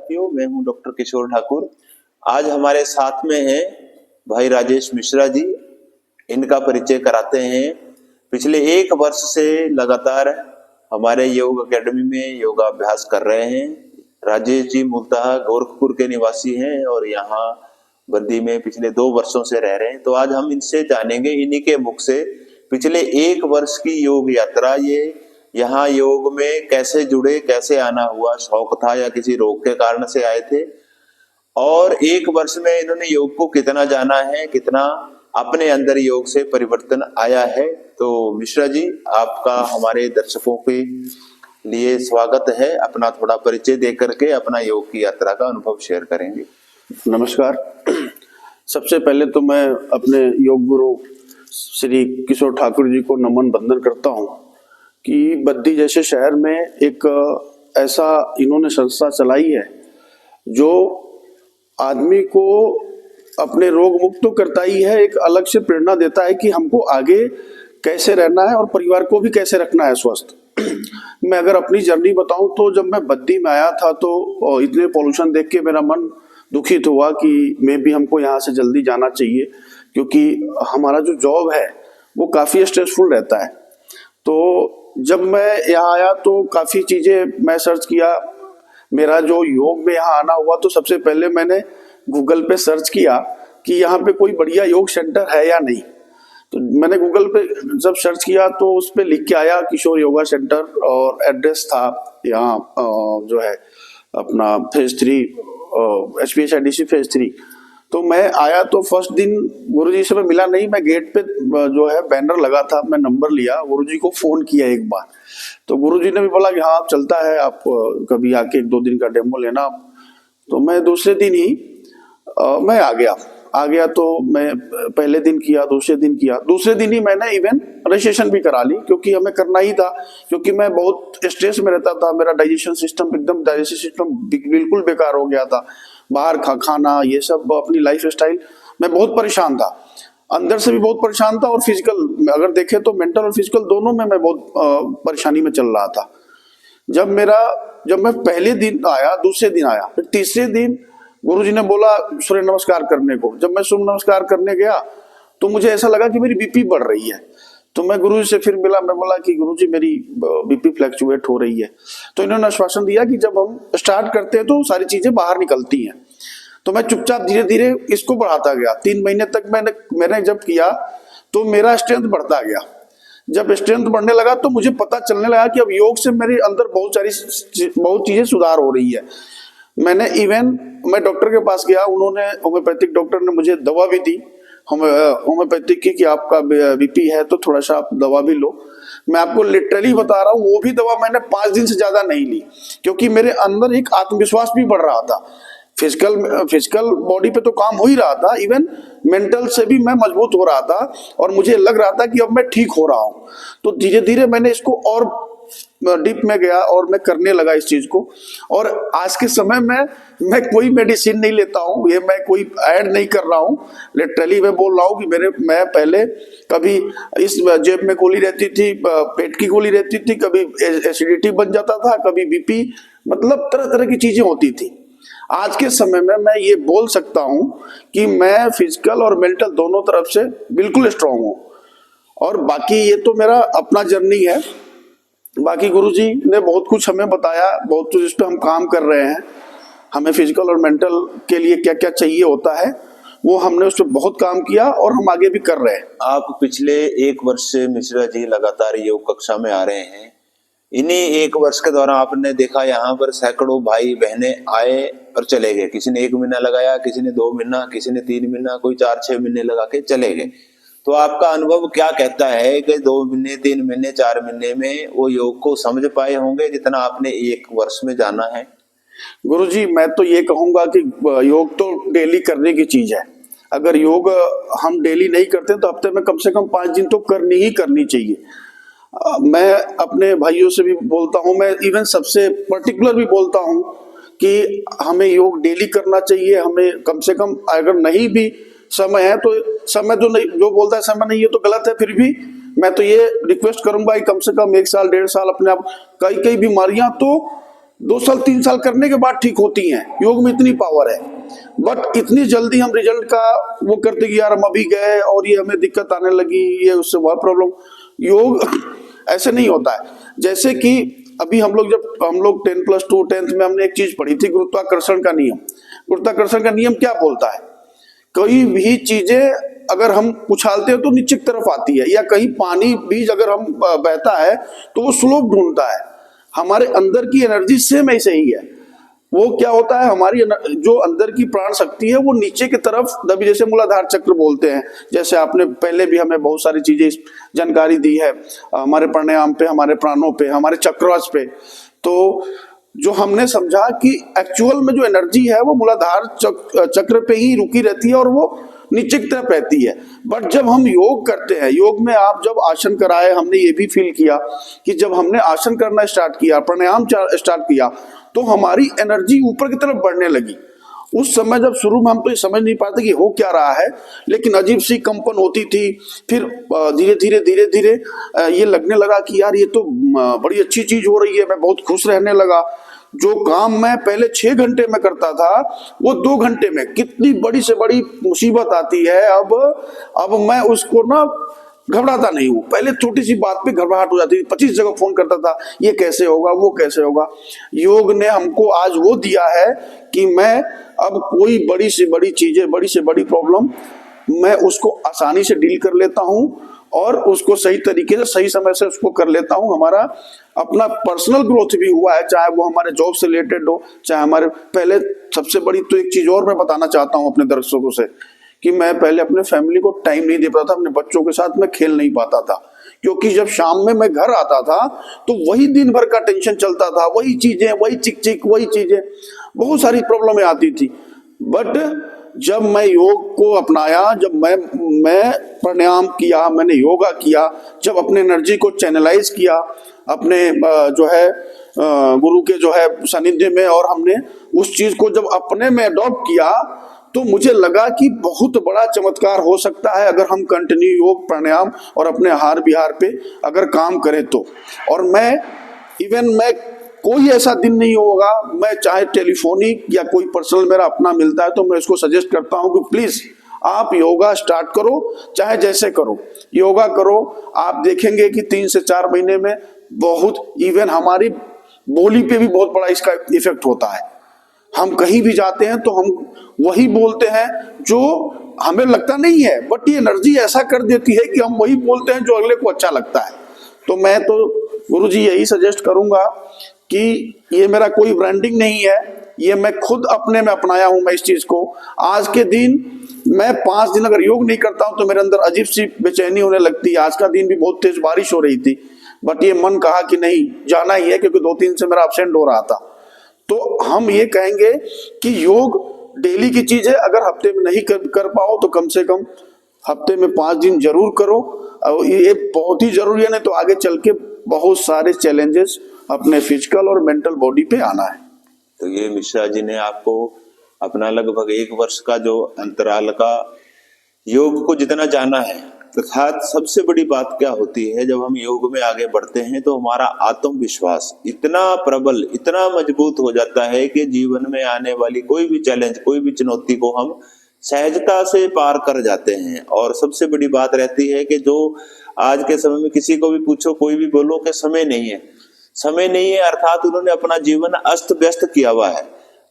साथियों, मैं हूं डॉक्टर किशोर ठाकुर। आज हमारे साथ में हैं भाई राजेश मिश्रा जी। इनका परिचय कराते हैं। पिछले 1 वर्ष से लगातार हमारे योग एकेडमी में योगाभ्यास कर रहे हैं। राजेश जी मूलतः गोरखपुर के निवासी हैं और यहाँ बद्दी में पिछले 2 वर्षों से रह रहे हैं। तो आज हम इनसे जानेंगे, इन्हीं के मुख से, पिछले 1 वर्ष की योग यात्रा, ये यहाँ योग में कैसे जुड़े, कैसे आना हुआ, शौक था या किसी रोग के कारण से आए थे, और 1 वर्ष में इन्होंने योग को कितना जाना है, कितना अपने अंदर योग से परिवर्तन आया है। तो मिश्रा जी, आपका हमारे दर्शकों के लिए स्वागत है। अपना थोड़ा परिचय दे करके अपना योग की यात्रा का अनुभव शेयर करेंगे। नमस्कार। सबसे पहले तो मैं अपने योग गुरु श्री किशोर ठाकुर जी को नमन बंदन करता हूँ कि बद्दी जैसे शहर में एक ऐसा इन्होंने संस्था चलाई है जो आदमी को अपने रोग मुक्त तो करता ही है, एक अलग से प्रेरणा देता है कि हमको आगे कैसे रहना है और परिवार को भी कैसे रखना है स्वस्थ। मैं अगर अपनी जर्नी बताऊं तो जब मैं बद्दी में आया था तो इतने पॉल्यूशन देख के मेरा मन दुखित हुआ कि मैं भी, हमको यहाँ से जल्दी जाना चाहिए, क्योंकि हमारा जो जॉब है वो काफ़ी स्ट्रेसफुल रहता है। तो जब मैं यहाँ आया तो काफ़ी चीज़ें मैं सर्च किया। मेरा जो योग में यहाँ आना हुआ तो सबसे पहले मैंने गूगल पे सर्च किया कि यहाँ पे कोई बढ़िया योग सेंटर है या नहीं। तो मैंने गूगल पे जब सर्च किया तो उस पे लिख के आया किशोर योगा सेंटर, और एड्रेस था यहाँ जो है अपना फेज 3 HPSIDC फेज 3। तो मैं आया तो फर्स्ट दिन गुरुजी से मैं मिला नहीं, मैं गेट पे जो है बैनर लगा था, मैं नंबर लिया, गुरुजी को फोन किया एक बार। तो गुरुजी ने भी बोला कि हाँ आप चलता है, आप कभी आके 1-2 दिन का डेमो लेना। तो मैं दूसरे दिन ही मैं आ गया। तो मैं पहले दिन किया, दूसरे दिन ही मैंने इवन रजिस्ट्रेशन भी करा ली, क्योंकि हमें करना ही था, क्योंकि मैं बहुत स्ट्रेस में रहता था। मेरा डाइजेशन सिस्टम बिल्कुल बेकार हो गया था। बाहर खाना ये सब, अपनी लाइफ स्टाइल मैं बहुत परेशान था, अंदर से भी बहुत परेशान था, और फिजिकल अगर देखे तो मेंटल और फिजिकल दोनों में मैं बहुत परेशानी में चल रहा था। जब मैं पहले दिन आया, दूसरे दिन आया, फिर तीसरे दिन गुरुजी ने बोला सूर्य नमस्कार करने को। जब मैं सूर्य नमस्कार करने गया तो मुझे ऐसा लगा कि मेरी बीपी बढ़ रही है। तो मैं गुरुजी से फिर मिला, मैं बोला कि गुरुजी मेरी बीपी फ्लक्चुएट हो रही है। तो इन्होंने आश्वासन दिया कि जब हम स्टार्ट करते हैं तो सारी चीजें बाहर निकलती हैं। तो मैं चुपचाप धीरे धीरे इसको बढ़ाता गया। 3 महीने तक मैंने जब किया तो मेरा स्ट्रेंथ बढ़ता गया। जब स्ट्रेंथ बढ़ने लगा तो मुझे पता चलने लगा कि अब योग से मेरे अंदर बहुत चीजें सुधार हो रही है। मैं डॉक्टर के पास गया, उन्होंने, होम्योपैथिक डॉक्टर ने मुझे दवा भी दी होम्योपैथिक की, कि आपका बीपी है तो थोड़ा सा आप दवा भी लो। मैं आपको लिटरली बता रहा हूँ, वो भी दवा मैंने 5 दिन से ज्यादा नहीं ली, क्योंकि मेरे अंदर एक आत्मविश्वास भी बढ़ रहा था। फिजिकल बॉडी पे तो काम हो ही रहा था, इवन मेंटल से भी मैं मजबूत हो रहा था, और मुझे लग रहा था कि अब मैं ठीक हो रहा हूँ। तो धीरे धीरे मैंने इसको और डीप में गया और मैं करने लगा इस चीज को। और आज के समय में मैं कोई मेडिसिन नहीं लेता हूँ, ये मैं कोई ऐड नहीं कर रहा हूँ, लिटरली मैं बोल रहा हूँ कि मैं पहले कभी इस जेब में गोली रहती थी, पेट की गोली रहती थी, कभी एसिडिटी बन जाता था, कभी बीपी, मतलब तरह तरह की चीजें होती थी। आज के समय में मैं ये बोल सकता हूँ कि मैं फिजिकल और मेंटल दोनों तरफ से बिल्कुल स्ट्रांग हूँ। और बाकी ये तो मेरा अपना जर्नी है। बाकी गुरुजी ने बहुत कुछ हमें बताया, बहुत कुछ इस पे हम काम कर रहे हैं। हमें फिजिकल और मेंटल के लिए क्या क्या चाहिए होता है, वो हमने उस पर बहुत काम किया और हम आगे भी कर रहे हैं। आप पिछले 1 वर्ष से मिश्रा जी लगातार योग कक्षा में आ रहे हैं। इन्हीं 1 वर्ष के दौरान आपने देखा यहाँ पर सैकड़ों भाई बहनें आए और चले गए। किसी ने 1 महीना लगाया, किसी ने 2 महीना, किसी ने 3 महीना, कोई 4-6 महीने लगा के चले गए। तो आपका अनुभव क्या कहता है कि 2 महीने, 3 महीने, 4 महीने में वो योग को समझ पाए होंगे जितना आपने 1 वर्ष में जाना है? गुरुजी, मैं तो ये कहूंगा कि योग तो डेली करने की चीज है। अगर योग हम डेली नहीं करते तो हफ्ते में कम से कम 5 दिन तो करनी चाहिए। मैं अपने भाइयों से भी बोलता हूँ, मैं इवन सबसे पर्टिकुलर भी बोलता हूँ कि हमें योग डेली करना चाहिए। हमें कम से कम, अगर नहीं भी समय है तो समय तो नहीं, जो बोलता है समय नहीं है तो गलत है, फिर भी मैं तो ये रिक्वेस्ट करूंगा कि कम से कम 1 साल 1.5 साल अपने आप, कई बीमारियां तो 2 साल 3 साल करने के बाद ठीक होती हैं। योग में इतनी पावर है, बट इतनी जल्दी हम रिजल्ट का वो करते कि यार हम अभी गए और ये हमें दिक्कत आने लगी, ये उससे बहुत प्रॉब्लम। योग ऐसे नहीं होता है। जैसे कि अभी हम लोग 10+2 10th में हमने एक चीज पढ़ी थी, गुरुत्वाकर्षण का नियम। गुरुत्वाकर्षण का नियम क्या बोलता है? कोई भी चीजें अगर हम उछालते हैं तो नीचे की तरफ आती है, या कहीं पानी बीज अगर हम बहता है तो वो स्लोप ढूंढता है। हमारे अंदर की एनर्जी सेम ऐसे ही है। वो क्या होता है, हमारी जो अंदर की प्राण शक्ति है वो नीचे की तरफ दबी, जैसे मूलाधार चक्र बोलते हैं। जैसे आपने पहले भी हमें बहुत सारी चीजें जानकारी दी है, हमारे प्राणायाम पे, हमारे प्राणों पे, हमारे चक्रवास पे। तो जो हमने समझा कि एक्चुअल में जो एनर्जी है वो मूलाधार चक्र पे ही रुकी रहती है और वो नीचे की तरफ रहती है। बट जब हम योग करते हैं, योग में आप जब आसन कराए, हमने ये भी फील किया कि जब हमने आसन करना स्टार्ट किया, प्राणायाम स्टार्ट किया, तो हमारी एनर्जी ऊपर की तरफ बढ़ने लगी। उस समय जब शुरू में हम तो ये समझ नहीं पाते कि हो क्या रहा है, लेकिन अजीब सी कंपन होती थी। फिर धीरे धीरे ये लगने लगा कि यार ये तो बड़ी अच्छी चीज हो रही है। मैं बहुत खुश रहने लगा। जो काम मैं पहले 6 घंटे में करता था वो 2 घंटे में, कितनी बड़ी से बड़ी मुसीबत आती है अब मैं उसको ना घबराता नहीं हूं। पहले छोटी सी बात पे घबराहट हो जाती थी, 25 जगह फोन करता था, ये कैसे होगा, वो कैसे होगा। योग ने हमको आज वो दिया है कि मैं अब कोई बड़ी से बड़ी चीजें, बड़ी से बड़ी प्रॉब्लम, मैं उसको आसानी से डील कर लेता हूं और उसको सही तरीके से, सही समय से उसको कर लेता हूं। हमारा अपना पर्सनल ग्रोथ भी हुआ है, चाहे वो हमारे जॉब से रिलेटेड हो, चाहे हमारे पहले सबसे बड़ी तो एक चीज और मैं बताना चाहता हूं अपने दर्शकों से, कि मैं पहले अपने फैमिली को टाइम नहीं दे पाता था। अपने बच्चों के साथ मैं खेल नहीं पाता था, क्योंकि जब शाम में मैं घर आता था तो वही दिन भर का टेंशन चलता था, वही चीजें, वही चिक वही चीजें, बहुत सारी प्रॉब्लमें आती थी। बट जब मैं योग को अपनाया, जब मैं प्राणायाम किया, मैंने योगा किया, जब अपने एनर्जी को चैनलाइज किया अपने जो है गुरु के जो है सानिध्य में, और हमने उस चीज को जब अपने में अडॉप्ट किया, तो मुझे लगा कि बहुत बड़ा चमत्कार हो सकता है अगर हम कंटिन्यू योग, प्राणायाम और अपने आहार विहार पे अगर काम करें तो। और मैं कोई ऐसा दिन नहीं होगा, मैं चाहे टेलीफोनिक या कोई पर्सनल मेरा अपना मिलता है तो मैं इसको सजेस्ट करता हूं कि प्लीज आप योगा स्टार्ट करो, चाहे जैसे करो, योगा करो। आप देखेंगे कि 3 से 4 महीने में बहुत, इवन हमारी बोली पे भी बहुत बड़ा इसका इफेक्ट होता है। हम कहीं भी जाते हैं तो हम वही बोलते हैं जो हमें लगता नहीं है, बट ये एनर्जी ऐसा कर देती है कि हम वही बोलते हैं जो अगले को अच्छा लगता है। तो मैं तो गुरुजी यही सजेस्ट करूंगा कि ये मेरा कोई ब्रांडिंग नहीं है, ये मैं खुद अपने में अपनाया हूं। मैं इस चीज को आज के दिन, मैं 5 दिन अगर योग नहीं करता हूं तो मेरे अंदर अजीब सी बेचैनी होने लगती है। आज का दिन भी बहुत तेज बारिश हो रही थी, बट ये मन कहा कि नहीं, जाना ही है, क्योंकि 2-3 से मेरा अपसेंट हो रहा था। तो हम ये कहेंगे कि योग डेली की चीज है। अगर हफ्ते में नहीं कर पाओ तो कम से कम हफ्ते में 5 दिन जरूर करो। और ये बहुत ही जरूरी है, नहीं तो आगे चल के बहुत सारे चैलेंजेस अपने फिजिकल और मेंटल बॉडी पे आना है। तो ये मिश्रा जी ने आपको अपना लगभग 1 वर्ष का जो अंतराल का योग को जितना जाना है, अर्थात सबसे बड़ी बात क्या होती है, जब हम योग में आगे बढ़ते हैं तो हमारा आत्मविश्वास इतना प्रबल, इतना मजबूत हो जाता है कि जीवन में आने वाली कोई भी चैलेंज, कोई भी चुनौती को हम सहजता से पार कर जाते हैं। और सबसे बड़ी बात रहती है कि जो आज के समय में किसी को भी पूछो, कोई भी बोलो कि समय नहीं है, समय नहीं है, अर्थात उन्होंने अपना जीवन अस्त व्यस्त किया हुआ है।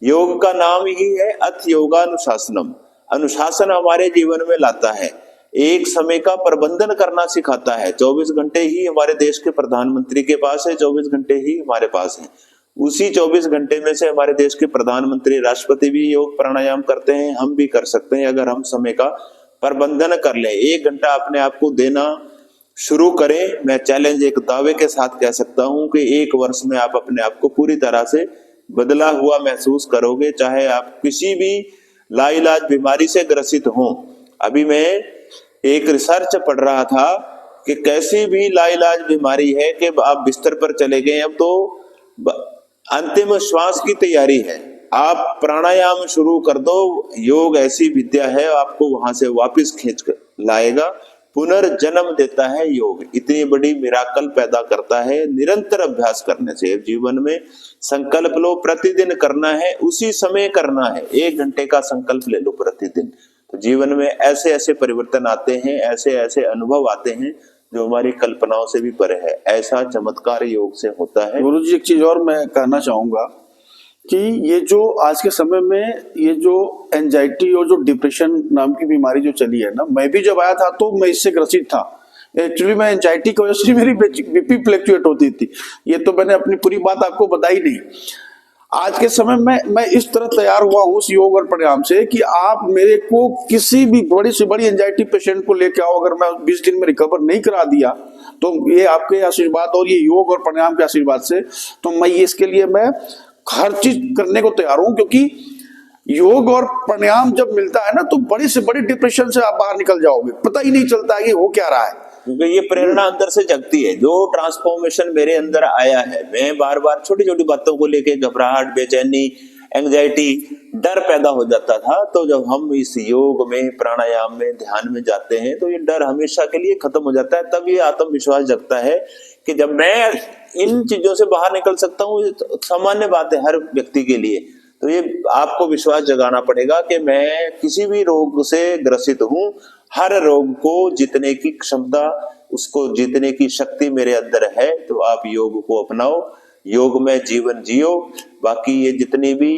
योग का नाम ही है अथ योगानुशासनम। अनुशासन हमारे जीवन में लाता है, एक समय का प्रबंधन करना सिखाता है। 24 घंटे ही हमारे देश के प्रधानमंत्री के पास है, 24 घंटे ही हमारे पास है। उसी 24 घंटे में से हमारे देश के प्रधानमंत्री, राष्ट्रपति भी योग प्राणायाम करते हैं, हम भी कर सकते हैं अगर हम समय का प्रबंधन कर लें। 1 घंटा अपने आप को देना शुरू करें। मैं चैलेंज एक दावे के साथ कह सकता हूं कि 1 वर्ष में आप अपने आप को पूरी तरह से बदला हुआ महसूस करोगे, चाहे आप किसी भी लाइलाज बीमारी से ग्रसित हों। अभी मैं एक रिसर्च पढ़ रहा था कि कैसी भी लाइलाज बीमारी है कि आप बिस्तर पर चले गए, अब तो अंतिम श्वास की तैयारी है, आप प्राणायाम शुरू कर दो। योग ऐसी विद्या है, आपको वहां से वापस खींच कर लाएगा। पुनर्जन्म देता है योग, इतनी बड़ी मिराकल पैदा करता है निरंतर अभ्यास करने से। जीवन में संकल्प लो, प्रतिदिन करना है, उसी समय करना है, 1 घंटे का संकल्प ले लो प्रतिदिन, तो जीवन में ऐसे ऐसे परिवर्तन आते हैं, ऐसे ऐसे अनुभव आते हैं जो हमारी कल्पनाओं से भी परे है। ऐसा चमत्कार योग से होता है। गुरु जी, एक चीज और मैं कहना चाहूंगा कि ये जो आज के समय में ये जो एंजाइटी और जो डिप्रेशन नाम की बीमारी जो चली है ना, मैं भी जब आया था तो मैं इससे ग्रसित था। एक्चुअली मैं एंजाइटी की वजह से मेरी बीपी फ्लक्चुएट होती थी। ये तो मैंने अपनी पूरी बात आपको बताई नहीं। आज के समय में मैं इस तरह तैयार हुआ हूँ उस योग और प्राणायाम से कि आप मेरे को किसी भी बड़ी से बड़ी एंजाइटी पेशेंट को लेके आओ, अगर मैं 20 दिन में रिकवर नहीं करा दिया तो ये आपके आशीर्वाद और ये योग और प्राणायाम के आशीर्वाद से, तो मैं इसके लिए मैं हर चीज करने को तैयार हूं, क्योंकि योग और प्राणायाम जब मिलता है ना तो बड़ी से बड़ी डिप्रेशन से आप बाहर निकल जाओगे, पता ही नहीं चलता है कि हो क्या रहा है, क्योंकि ये प्रेरणा अंदर से जगती है। जो ट्रांसफॉर्मेशन मेरे अंदर आया है, मैं बार बार छोटी छोटी बातों को लेके घबराहट, बेचैनी, एंजाइटी, डर पैदा हो जाता था, तो जब हम इस योग में, प्राणायाम में, ध्यान में जाते हैं तो ये डर हमेशा के लिए खत्म हो जाता है। तब ये आत्मविश्वास जगता है कि जब मैं इन चीजों से बाहर निकल सकता हूँ, तो सामान्य बात है हर व्यक्ति के लिए। तो ये आपको विश्वास जगाना पड़ेगा कि मैं किसी भी रोग से ग्रसित हूँ, हर रोग को जीतने की क्षमता, उसको जीतने की शक्ति मेरे अंदर है। तो आप योग को अपनाओ, योग में जीवन जियो। बाकी ये जितनी भी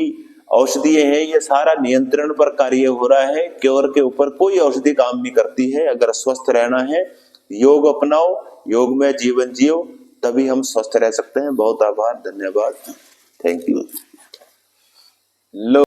औषधियां हैं, ये सारा नियंत्रण पर कार्य हो रहा है, क्योर के ऊपर कोई औषधि काम नहीं करती है। अगर स्वस्थ रहना है, योग अपनाओ, योग में जीवन जियो, तभी हम स्वस्थ रह सकते हैं। बहुत आभार, धन्यवाद, थैंक यू।